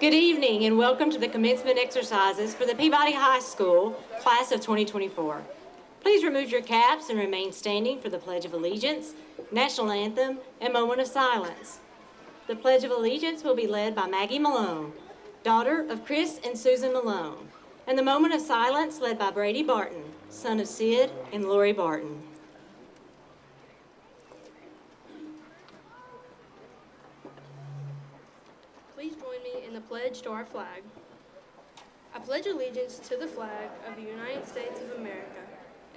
Good evening and welcome to the commencement exercises for the Peabody High School class of 2024. Please remove your caps and remain standing for the Pledge of Allegiance, National Anthem, and moment of silence. The Pledge of Allegiance will be led by Maggie Malone, daughter of Chris and Susan Malone, and the moment of silence led by Brady Barton, son of Sid and Lori Barton. Please join me in the pledge to our flag. I pledge allegiance to the flag of the United States of America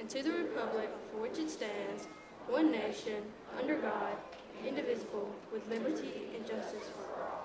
and to the republic for which it stands, one nation, under God, indivisible, with liberty and justice for all.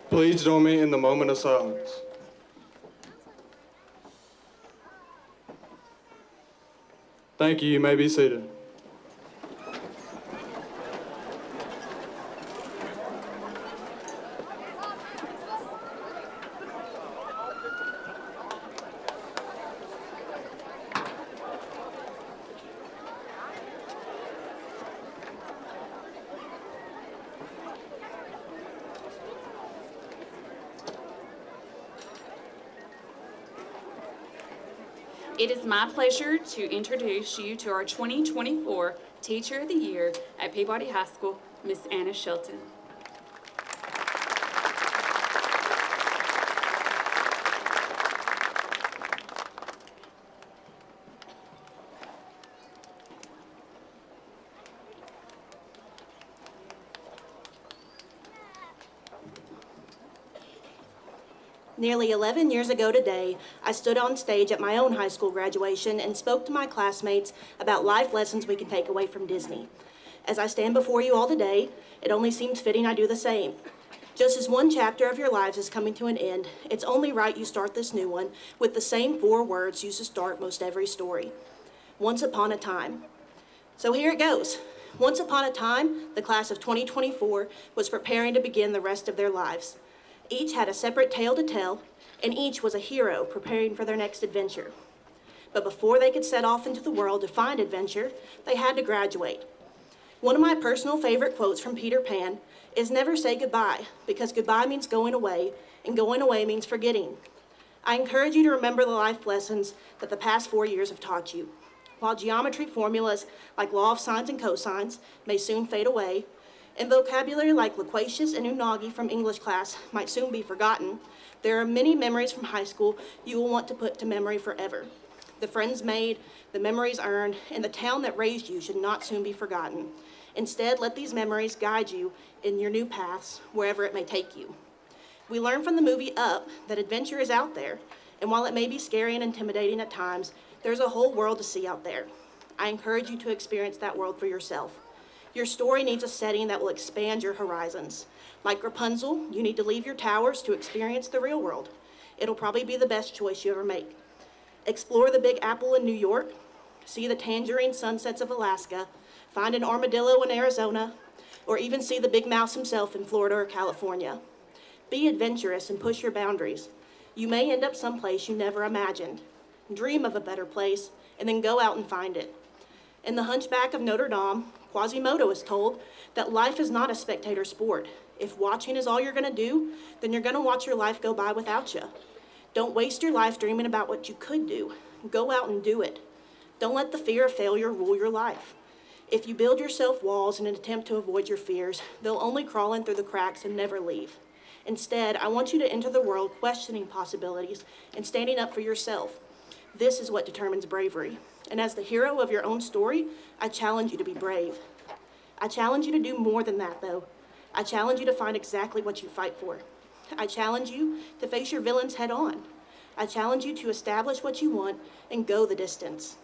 Please join me in the moment of silence. Thank you. You may be seated. It is my pleasure to introduce you to our 2024 Teacher of the Year at Peabody High School, Miss Anna Shelton. Nearly 11 years ago today, I stood on stage at my own high school graduation and spoke to my classmates about life lessons we can take away from Disney. As I stand before you all today, it only seems fitting I do the same. Just as one chapter of your lives is coming to an end, it's only right you start this new one with the same 4 words used to start most every story. Once upon a time. So here it goes. Once upon a time, the class of 2024 was preparing to begin the rest of their lives. Each had a separate tale to tell, and each was a hero preparing for their next adventure. But before they could set off into the world to find adventure, they had to graduate. One of my personal favorite quotes from Peter Pan is never say goodbye, because goodbye means going away, and going away means forgetting. I encourage you to remember the life lessons that the past 4 years have taught you. While geometry formulas like law of sines and cosines may soon fade away, and vocabulary like loquacious and unagi from English class might soon be forgotten, there are many memories from high school you will want to put to memory forever. The friends made, the memories earned, and the town that raised you should not soon be forgotten. Instead, let these memories guide you in your new paths, wherever it may take you. We learn from the movie Up that adventure is out there, and while it may be scary and intimidating at times, there's a whole world to see out there. I encourage you to experience that world for yourself. Your story needs a setting that will expand your horizons. Like Rapunzel, you need to leave your towers to experience the real world. It'll probably be the best choice you ever make. Explore the Big Apple in New York, see the tangerine sunsets of Alaska, find an armadillo in Arizona, or even see the big mouse himself in Florida or California. Be adventurous and push your boundaries. You may end up someplace you never imagined. Dream of a better place, and then go out and find it. In The Hunchback of Notre Dame, Quasimodo is told that life is not a spectator sport. If watching is all you're gonna do, then you're gonna watch your life go by without you. Don't waste your life dreaming about what you could do. Go out and do it. Don't let the fear of failure rule your life. If you build yourself walls in an attempt to avoid your fears, they'll only crawl in through the cracks and never leave. Instead, I want you to enter the world questioning possibilities and standing up for yourself. This is what determines bravery. And as the hero of your own story, I challenge you to be brave. I challenge you to do more than that, though. I challenge you to find exactly what you fight for. I challenge you to face your villains head on. I challenge you to establish what you want and go the distance.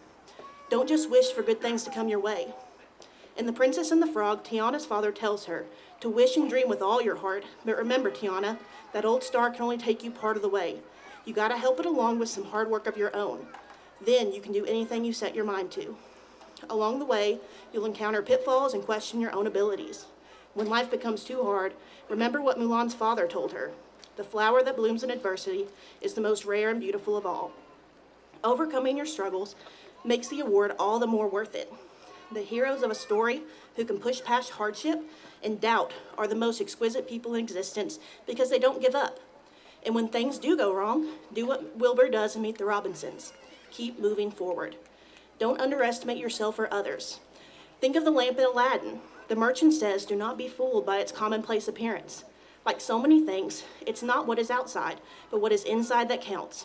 Don't just wish for good things to come your way. In The Princess and the Frog, Tiana's father tells her to wish and dream with all your heart, but remember, Tiana, that old star can only take you part of the way. You gotta help it along with some hard work of your own. Then you can do anything you set your mind to. Along the way, you'll encounter pitfalls and question your own abilities. When life becomes too hard, remember what Mulan's father told her. The flower that blooms in adversity is the most rare and beautiful of all. Overcoming your struggles makes the award all the more worth it. The heroes of a story who can push past hardship and doubt are the most exquisite people in existence because they don't give up. And when things do go wrong, do what Wilbur does in Meet the Robinsons. Keep moving forward. Don't underestimate yourself or others. Think of the lamp in Aladdin. The merchant says, "Do not be fooled by its commonplace appearance." Like so many things, it's not what is outside, but what is inside that counts.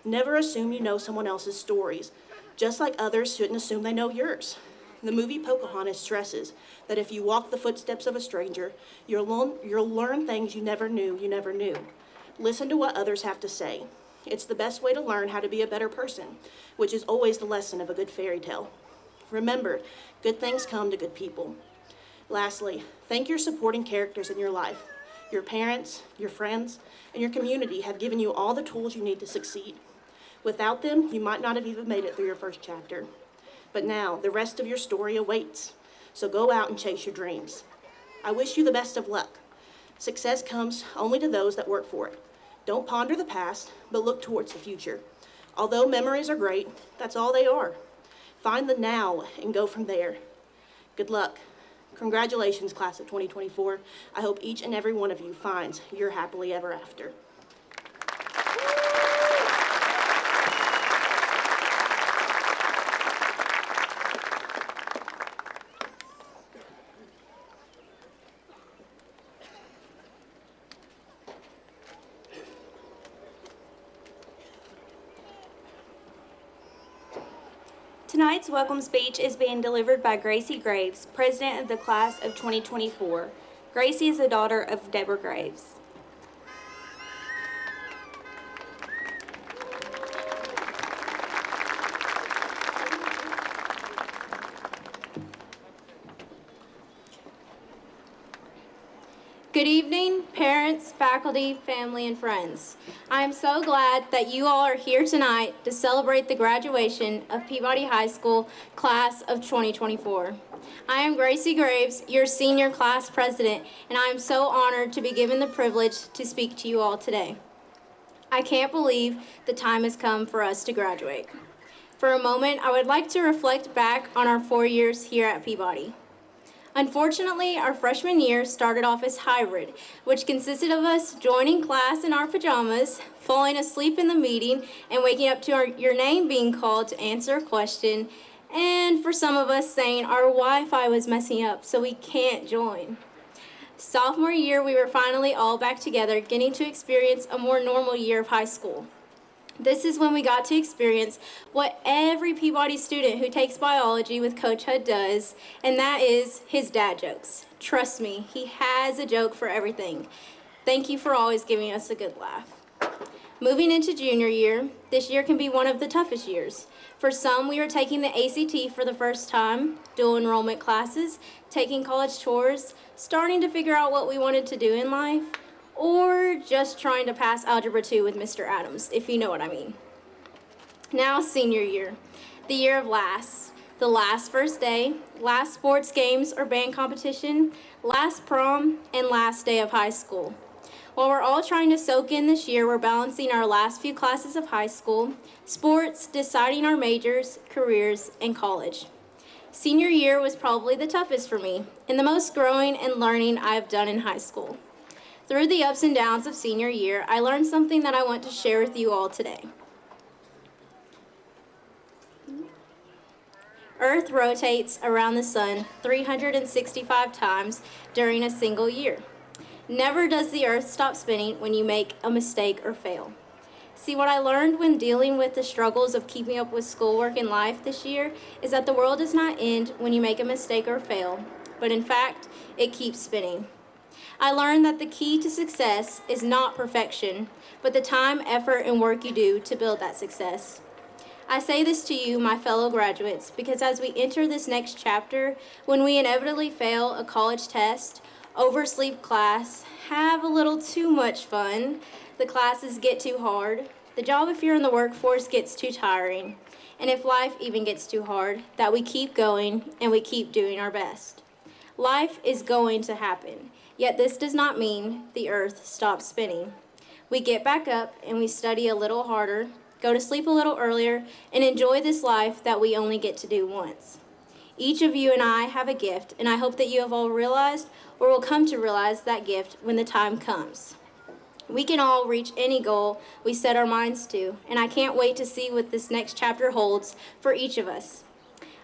Never assume you know someone else's stories, just like others shouldn't assume they know yours. The movie Pocahontas stresses that if you walk the footsteps of a stranger, you'll learn things you never knew. Listen to what others have to say. It's the best way to learn how to be a better person, which is always the lesson of a good fairy tale. Remember, good things come to good people. Lastly, thank your supporting characters in your life. Your parents, your friends, and your community have given you all the tools you need to succeed. Without them, you might not have even made it through your first chapter. But now, the rest of your story awaits. So go out and chase your dreams. I wish you the best of luck. Success comes only to those that work for it. Don't ponder the past, but look towards the future. Although memories are great, that's all they are. Find the now and go from there. Good luck. Congratulations, class of 2024. I hope each and every one of you finds your happily ever after. Tonight's welcome speech is being delivered by Gracie Graves, president of the class of 2024. Gracie is the daughter of Deborah Graves. Good evening, parents, faculty, family, and friends. I am so glad that you all are here tonight to celebrate the graduation of Peabody High School class of 2024. I am Gracie Graves, your senior class president, and I am so honored to be given the privilege to speak to you all today. I can't believe the time has come for us to graduate. For a moment, I would like to reflect back on our 4 years here at Peabody. Unfortunately, our freshman year started off as hybrid, which consisted of us joining class in our pajamas, falling asleep in the meeting, and waking up to your name being called to answer a question, and for some of us saying our Wi-Fi was messing up, so we can't join. Sophomore year, we were finally all back together, getting to experience a more normal year of high school. This is when we got to experience what every Peabody student who takes biology with Coach Hudd does, and that is his dad jokes. Trust me, he has a joke for everything. Thank you for always giving us a good laugh. Moving into junior year, this year can be one of the toughest years. For some, we are taking the ACT for the first time, dual enrollment classes, taking college tours, starting to figure out what we wanted to do in life, or just trying to pass Algebra 2 with Mr. Adams, if you know what I mean. Now senior year, the year of last, the last first day, last sports games or band competition, last prom, and last day of high school. While we're all trying to soak in this year, we're balancing our last few classes of high school, sports, deciding our majors, careers, and college. Senior year was probably the toughest for me and the most growing and learning I have done in high school. Through the ups and downs of senior year, I learned something that I want to share with you all today. Earth rotates around the sun 365 times during a single year. Never does the earth stop spinning when you make a mistake or fail. See, what I learned when dealing with the struggles of keeping up with schoolwork and life this year is that the world does not end when you make a mistake or fail, but in fact, it keeps spinning. I learned that the key to success is not perfection, but the time, effort, and work you do to build that success. I say this to you, my fellow graduates, because as we enter this next chapter, when we inevitably fail a college test, oversleep class, have a little too much fun, the classes get too hard, the job if you're in the workforce gets too tiring, and if life even gets too hard, that we keep going and we keep doing our best. Life is going to happen, yet this does not mean the earth stops spinning. We get back up and we study a little harder, go to sleep a little earlier, and enjoy this life that we only get to do once. Each of you and I have a gift, and I hope that you have all realized or will come to realize that gift when the time comes. We can all reach any goal we set our minds to, and I can't wait to see what this next chapter holds for each of us.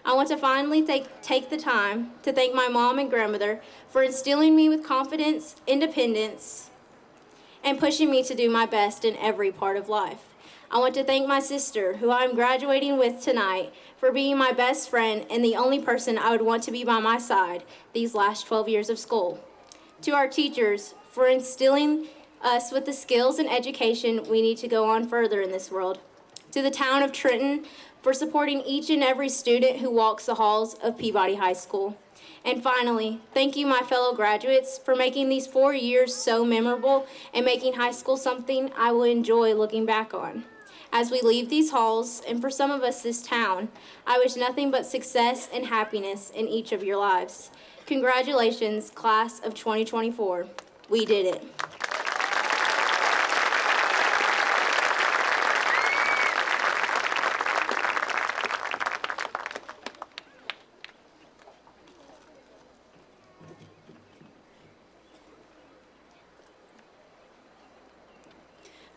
I want to finally take the time to thank my mom and grandmother for instilling me with confidence, independence, and pushing me to do my best in every part of life. I want to thank my sister, who I'm graduating with tonight, for being my best friend and the only person I would want to be by my side these last 12 years of school. To our teachers, for instilling us with the skills and education we need to go on further in this world. To the town of Trenton, for supporting each and every student who walks the halls of Peabody High School. And finally, thank you, my fellow graduates, for making these 4 years so memorable and making high school something I will enjoy looking back on. As we leave these halls, and for some of us this town, I wish nothing but success and happiness in each of your lives. Congratulations, class of 2024. We did it.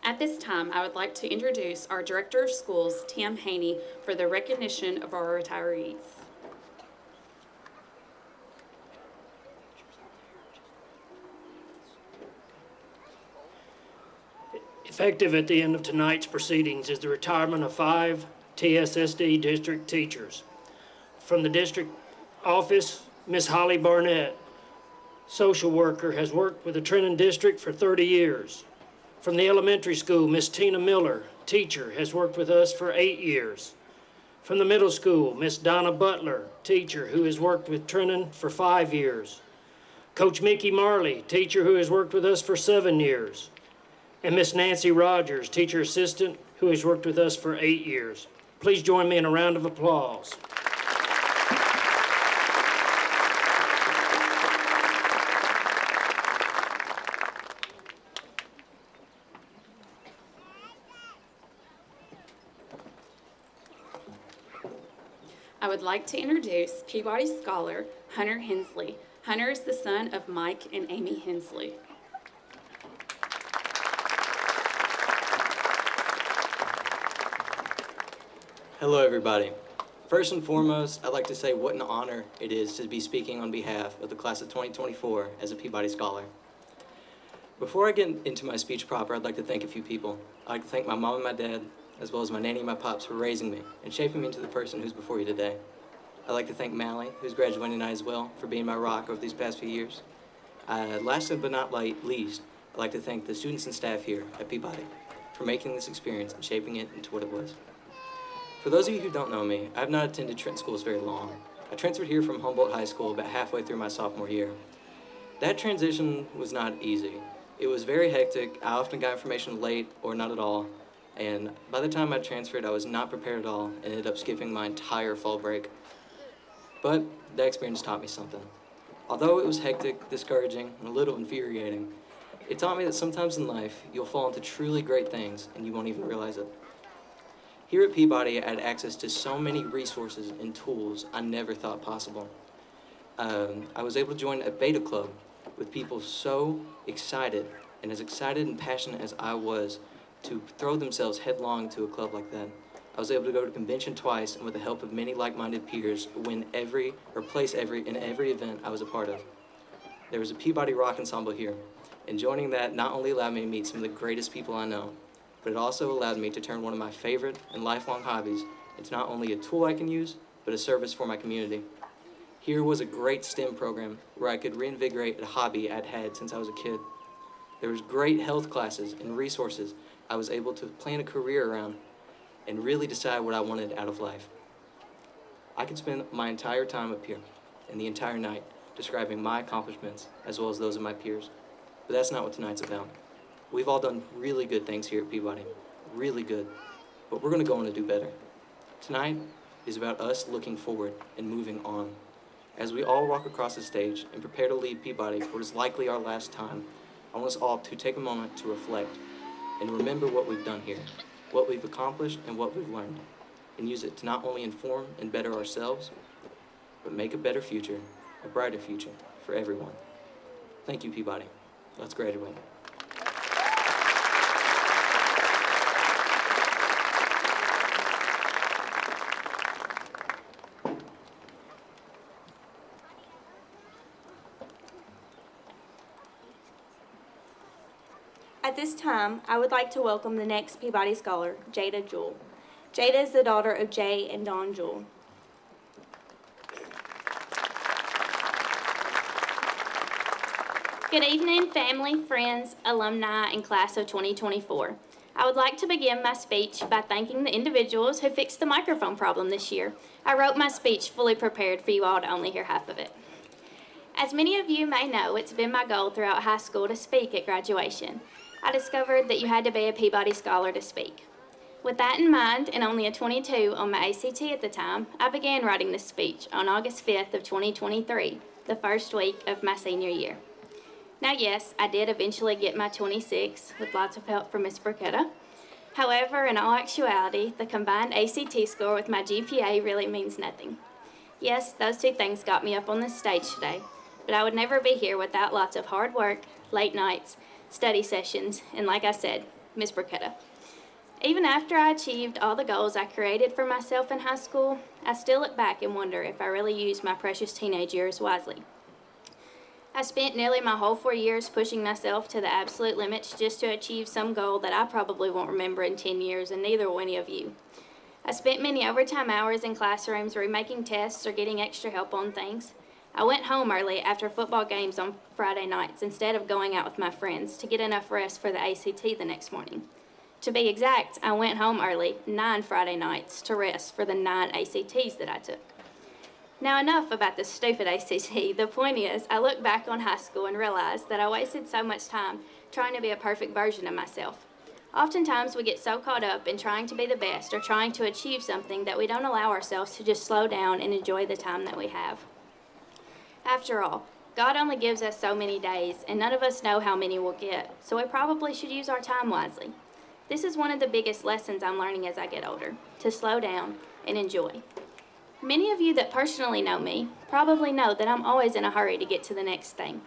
At this time, I would like to introduce our Director of Schools, Tim Haney, for the recognition of our retirees. Effective at the end of tonight's proceedings is the retirement of 5 TSSD district teachers. From the district office, Ms. Holly Barnett, social worker, has worked with the Trenton District for 30 years. From the elementary school, Miss Tina Miller, teacher, has worked with us for 8 years. From the middle school, Miss Donna Butler, teacher, who has worked with Trenton for 5 years. Coach Mickey Marley, teacher, who has worked with us for 7 years. And Miss Nancy Rogers, teacher assistant, who has worked with us for 8 years. Please join me in a round of applause. I would like to introduce Peabody Scholar Hunter Hensley. Hunter is the son of Mike and Amy Hensley. Hello, everybody. First and foremost, I'd like to say what an honor it is to be speaking on behalf of the class of 2024 as a Peabody Scholar. Before I get into my speech proper, I'd like to thank a few people. I'd like to thank my mom and my dad, as well as my nanny and my pops for raising me and shaping me into the person who's before you today. I'd like to thank Mally, who's graduating tonight as well, for being my rock over these past few years. Last but not least, I'd like to thank the students and staff here at Peabody for making this experience and shaping it into what it was. For those of you who don't know me, I have not attended Trenton schools very long. I transferred here from Humboldt High School about halfway through my sophomore year. That transition was not easy. It was very hectic. I often got information late or not at all. And by the time I transferred, I was not prepared at all and ended up skipping my entire fall break. But that experience taught me something. Although it was hectic, discouraging, and a little infuriating, it taught me that sometimes in life, you'll fall into truly great things and you won't even realize it. Here at Peabody, I had access to so many resources and tools I never thought possible. I was able to join a beta club with people so excited and passionate as I was to throw themselves headlong to a club like that. I was able to go to convention twice and with the help of many like-minded peers, place in every event I was a part of. There was a Peabody Rock Ensemble here, and joining that not only allowed me to meet some of the greatest people I know, but it also allowed me to turn one of my favorite and lifelong hobbies into not only a tool I can use, but a service for my community. Here was a great STEM program where I could reinvigorate a hobby I'd had since I was a kid. There was great health classes and resources I was able to plan a career around and really decide what I wanted out of life. I could spend my entire time up here and the entire night describing my accomplishments as well as those of my peers, but that's not what tonight's about. We've all done really good things here at Peabody, really good, but we're gonna go on to do better. Tonight is about us looking forward and moving on. As we all walk across the stage and prepare to leave Peabody for what is likely our last time, I want us all to take a moment to reflect and remember what we've done here, what we've accomplished and what we've learned, and use it to not only inform and better ourselves, but make a better future, a brighter future for everyone. Thank you, Peabody. Let's graduate. At this time, I would like to welcome the next Peabody Scholar, Jada Jewell. Jada is the daughter of Jay and Dawn Jewell. Good evening, family, friends, alumni, and class of 2024. I would like to begin my speech by thanking the individuals who fixed the microphone problem this year. I wrote my speech fully prepared for you all to only hear half of it. As many of you may know, it's been my goal throughout high school to speak at graduation. I discovered that you had to be a Peabody Scholar to speak. With that in mind, and only a 22 on my ACT at the time, I began writing this speech on August 5th of 2023, the first week of my senior year. Now yes, I did eventually get my 26 with lots of help from Miss Burketta. However, in all actuality, the combined ACT score with my GPA really means nothing. Yes, those two things got me up on this stage today, but I would never be here without lots of hard work, late nights, study sessions, and like I said, Miss Burketta. Even after I achieved all the goals I created for myself in high school, I still look back and wonder if I really used my precious teenage years wisely. I spent nearly my whole 4 years pushing myself to the absolute limits just to achieve some goal that I probably won't remember in 10 years, and neither will any of you. I spent many overtime hours in classrooms remaking tests or getting extra help on things. I went home early after football games on Friday nights instead of going out with my friends to get enough rest for the ACT the next morning. To be exact, I went home early 9 Friday nights to rest for the 9 ACTs that I took. Now enough about the stupid ACT. The point is, I look back on high school and realize that I wasted so much time trying to be a perfect version of myself. Oftentimes we get so caught up in trying to be the best or trying to achieve something that we don't allow ourselves to just slow down and enjoy the time that we have. After all, God only gives us so many days, and none of us know how many we'll get, so we probably should use our time wisely. This is one of the biggest lessons I'm learning as I get older, to slow down and enjoy. Many of you that personally know me probably know that I'm always in a hurry to get to the next thing.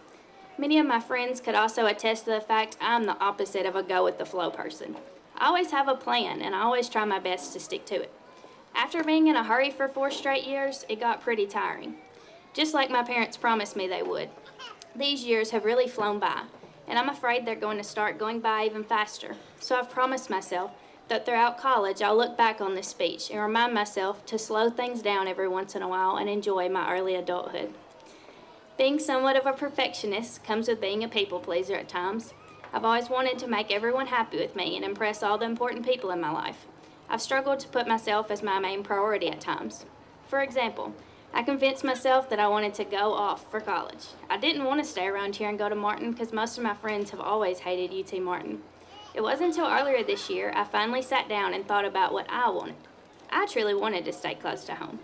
Many of my friends could also attest to the fact I'm the opposite of a go-with-the-flow person. I always have a plan, and I always try my best to stick to it. After being in a hurry for 4 straight years, it got pretty tiring. Just like my parents promised me they would. These years have really flown by, and I'm afraid they're going to start going by even faster. So I've promised myself that throughout college I'll look back on this speech and remind myself to slow things down every once in a while and enjoy my early adulthood. Being somewhat of a perfectionist comes with being a people pleaser at times. I've always wanted to make everyone happy with me and impress all the important people in my life. I've struggled to put myself as my main priority at times. For example, I convinced myself that I wanted to go off for college. I didn't want to stay around here and go to Martin because most of my friends have always hated UT Martin. It wasn't until earlier this year I finally sat down and thought about what I wanted. I truly wanted to stay close to home.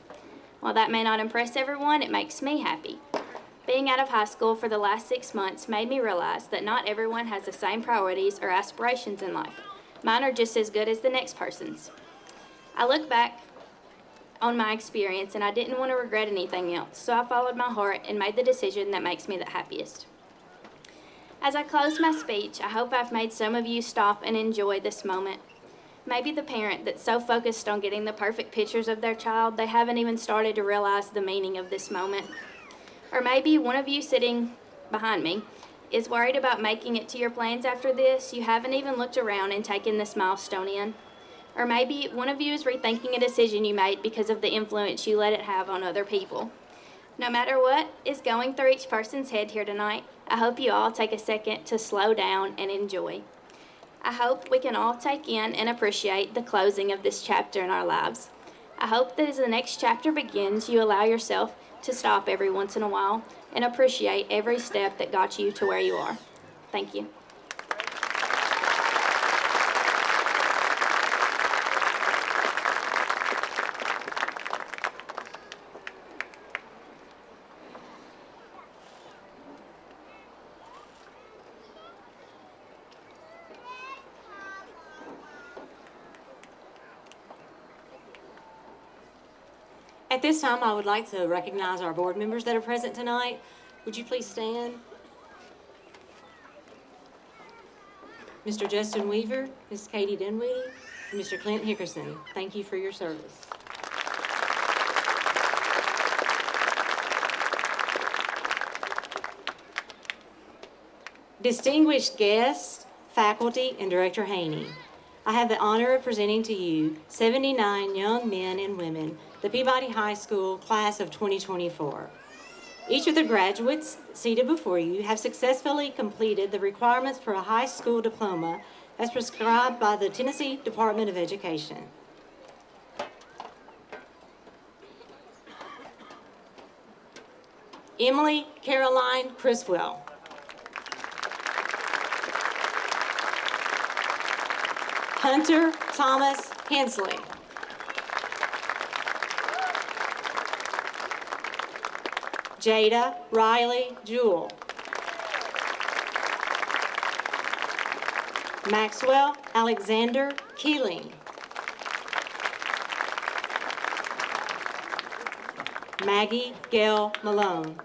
While that may not impress everyone, it makes me happy. Being out of high school for the last 6 months made me realize that not everyone has the same priorities or aspirations in life. Mine are just as good as the next person's. I look back on my experience and I didn't want to regret anything else, so I followed my heart and made the decision that makes me the happiest. As I close my speech, I hope I've made some of you stop and enjoy this moment. Maybe the parent that's so focused on getting the perfect pictures of their child, they haven't even started to realize the meaning of this moment. Or maybe one of you sitting behind me is worried about making it to your plans after this. You haven't even looked around and taken this milestone in. Or maybe one of you is rethinking a decision you made because of the influence you let it have on other people. No matter what is going through each person's head here tonight, I hope you all take a second to slow down and enjoy. I hope we can all take in and appreciate the closing of this chapter in our lives. I hope that as the next chapter begins, you allow yourself to stop every once in a while and appreciate every step that got you to where you are. Thank you. At this time, I would like to recognize our board members that are present tonight. Would you please stand? Mr. Justin Weaver, Ms. Katie Dinwiddie, and Mr. Clint Hickerson. Thank you for your service. Distinguished guests, faculty, and Director Haney, I have the honor of presenting to you 79 young men and women, the Peabody High School class of 2024. Each of the graduates seated before you have successfully completed the requirements for a high school diploma as prescribed by the Tennessee Department of Education. Emily Caroline Criswell. Hunter Thomas Hensley. Jada Riley Jewell. Maxwell Alexander Keeling. Maggie Gail Malone.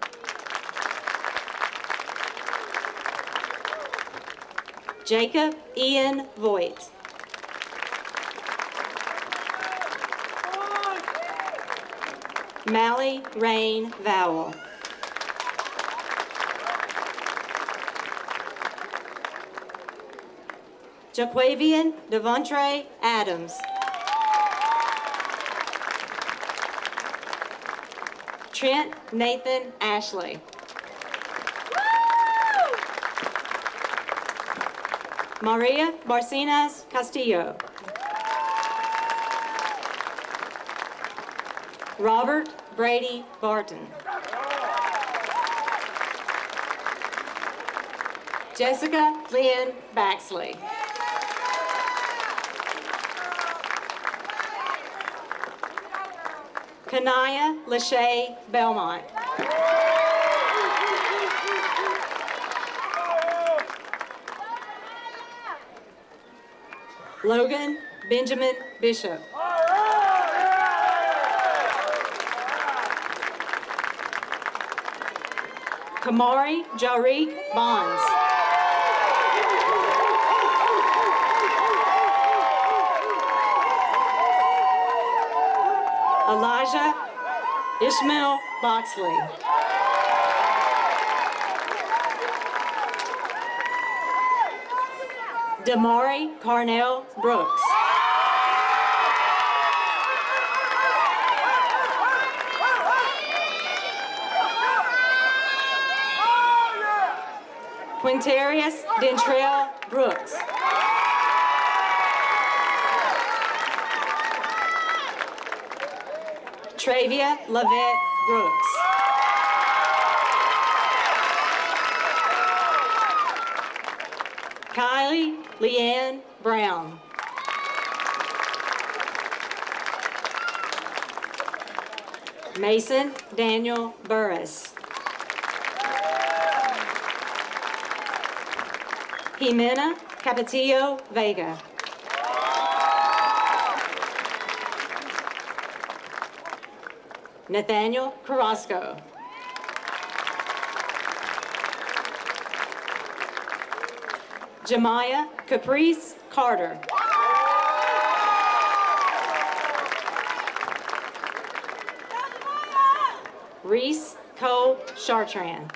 Jacob Ian Voigt. Mally Rain Vowell. Jaquavian Devontre Adams. Trent Nathan Ashley. Maria Barcenas Castillo. Robert Brady Barton. Jessica Lynn Baxley. Kanaya Lachey Belmont. Logan Benjamin Bishop. Kamari Jariq Bonds. Elijah Ishmael Boxley. Damari Carnell Brooks. Quintarius Dentrell Brooks. Travia Lavette Brooks. Kylie Leanne Brown. Mason Daniel Burris. Jimena Capetillo Vega. Nathaniel Carrasco. Jemiah Caprice Carter. Reese Cole Chartrand.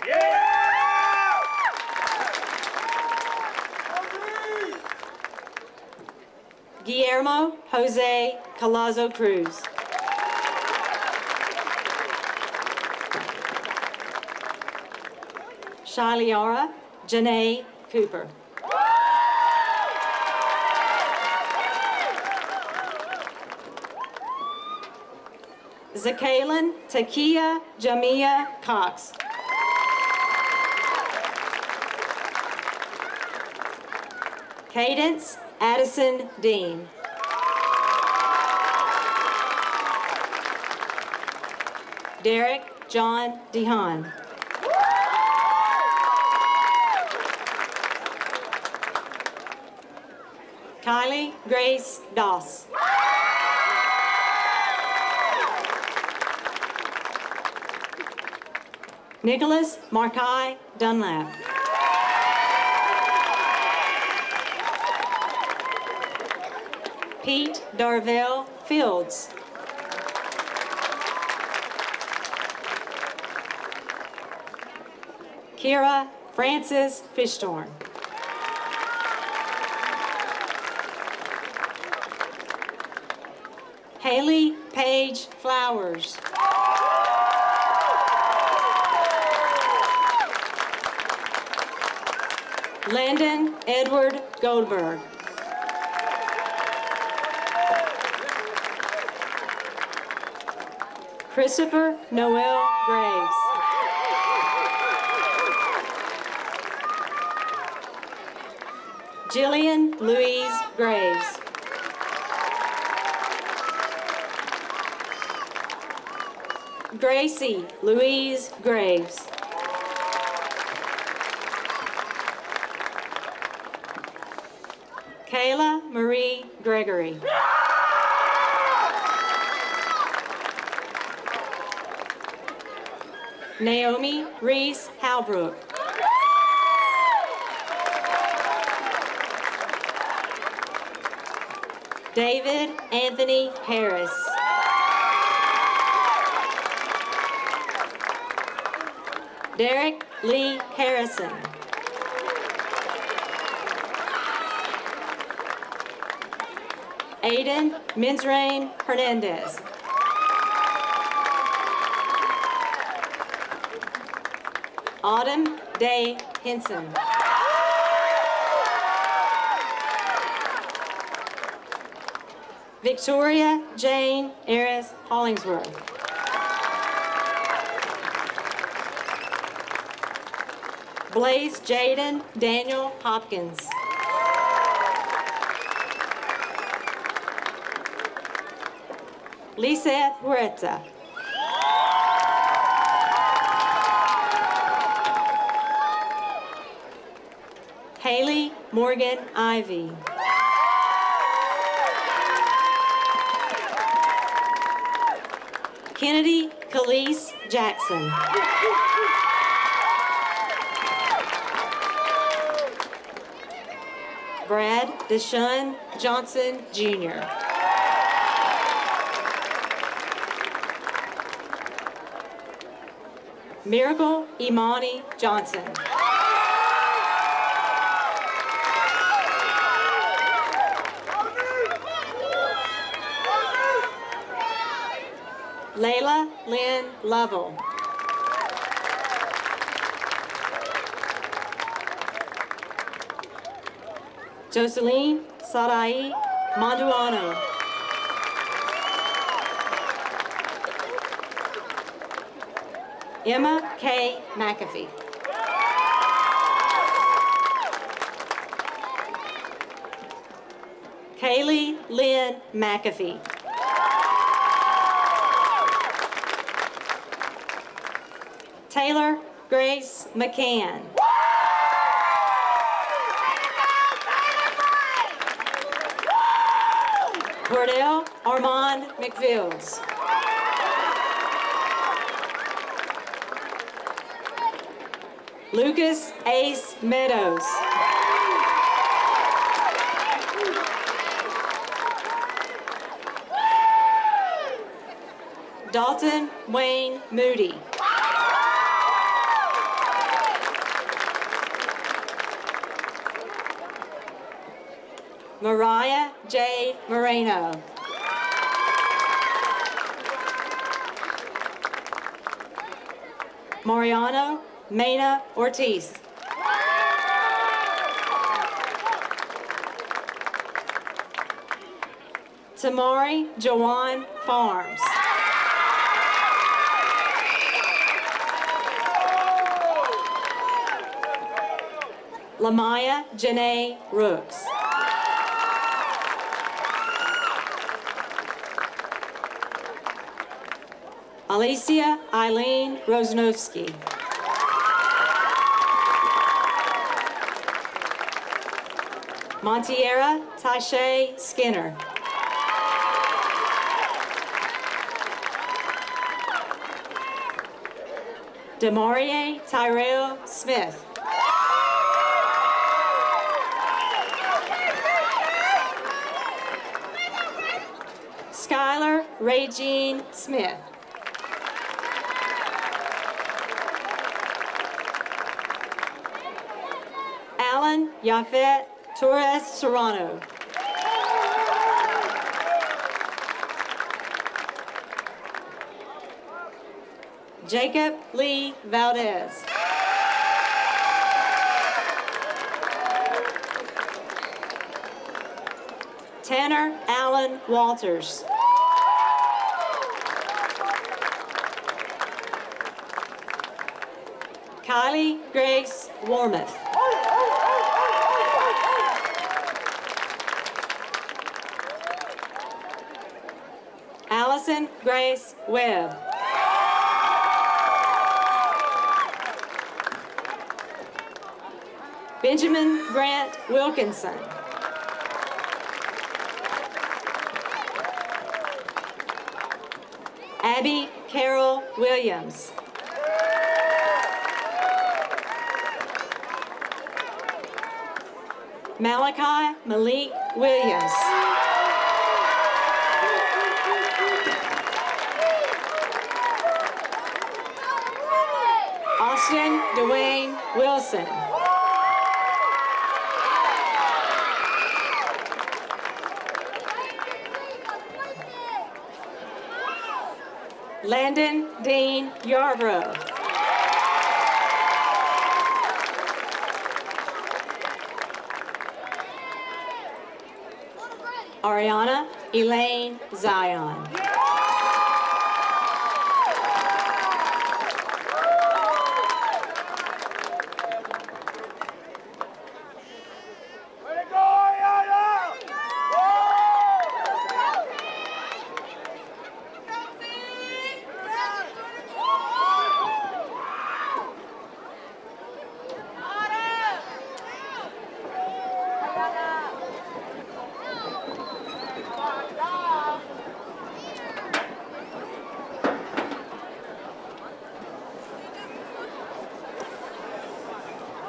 Guillermo Jose Calazo Cruz. Shaliara Janae Cooper. Zakaylin Takia Jamia Cox. Cadence Addison Dean. Derek John DeHaan. Kylie Grace Doss. Nicholas Markai Dunlap. Pete Darvell Fields. Kira Francis Fishtorn. Haley Paige Flowers. Landon Edward Goldberg. Christopher Noel Graves. Jillian Louise Graves. Gracie Louise Graves. Kayla Marie Gregory. Naomi Reese Halbrook. David Anthony Harris. Derek Lee Harrison. Aiden Menzrain Hernandez. Autumn Day Henson. Victoria Jane Aris Hollingsworth. Blaze Jaden Daniel Hopkins. Lisette Huerta. Haley Morgan Ivy. Kennedy Khalees Jackson. Brad Deshaun Johnson, Jr. Miracle Imani Johnson. Layla Lynn Lovell. Jocelyn Sarai Manduano. Emma K. McAfee. Kaylee Lynn McAfee. Taylor Grace McCann. Cordell Armand McFields. Lucas Ace Meadows. Dalton Wayne Moody. Mariah J. Moreno. Mariano Mena Ortiz. Tamari Jawan Farms. Lamaya Janae Rooks. Alicia Eileen Rosnowski. Montiera Tashay Skinner. Demarie Tyrell Smith. Skylar Regine Smith. Alan Yafet Torres Serrano. Jacob Lee Valdez. Tanner Allen Walters. Kylie Grace Warmoth. Allison Grace Webb. Benjamin Grant Wilkinson. Abby Carol Williams. Malachi Malik Williams. Austin Dwayne Wilson. Landon Dean Yarbrough. Ariana Elaine Zion.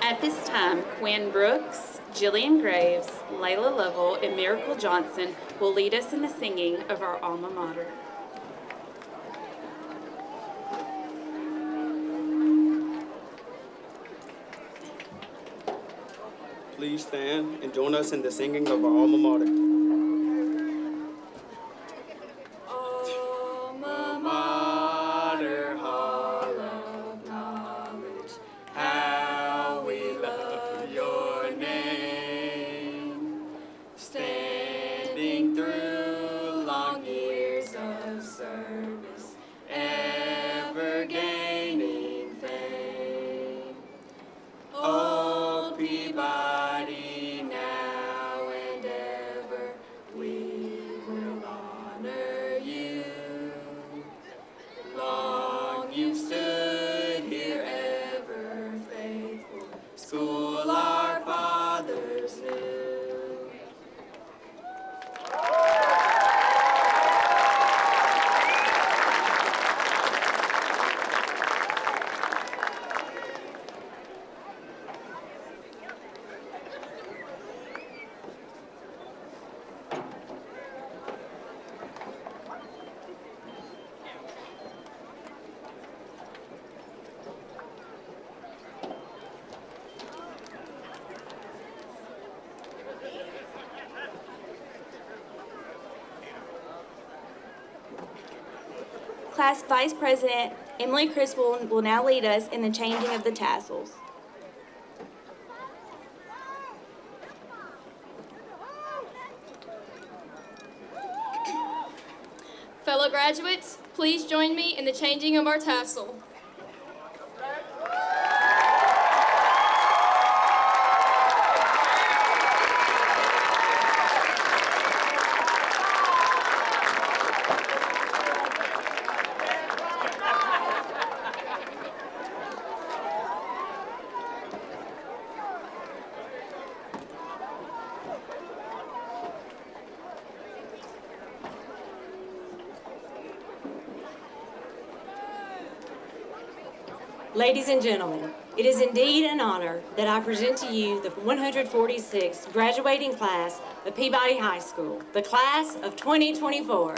At this time, Quinn Brooks, Jillian Graves, Layla Lovell, and Miracle Johnson will lead us in the singing of our alma mater. Please stand and join us in the singing of our alma mater. Alma mater, hall of knowledge, how we love your name. Standing through long years of service, ever gaining fame. Oh, Peabody, now and ever, Class Vice President Emily Criswell will now lead us in the changing of the tassels. Fellow graduates, please join me in the changing of our tassel. Ladies and gentlemen, it is indeed an honor that I present to you the 146th graduating class of Peabody High School, the class of 2024.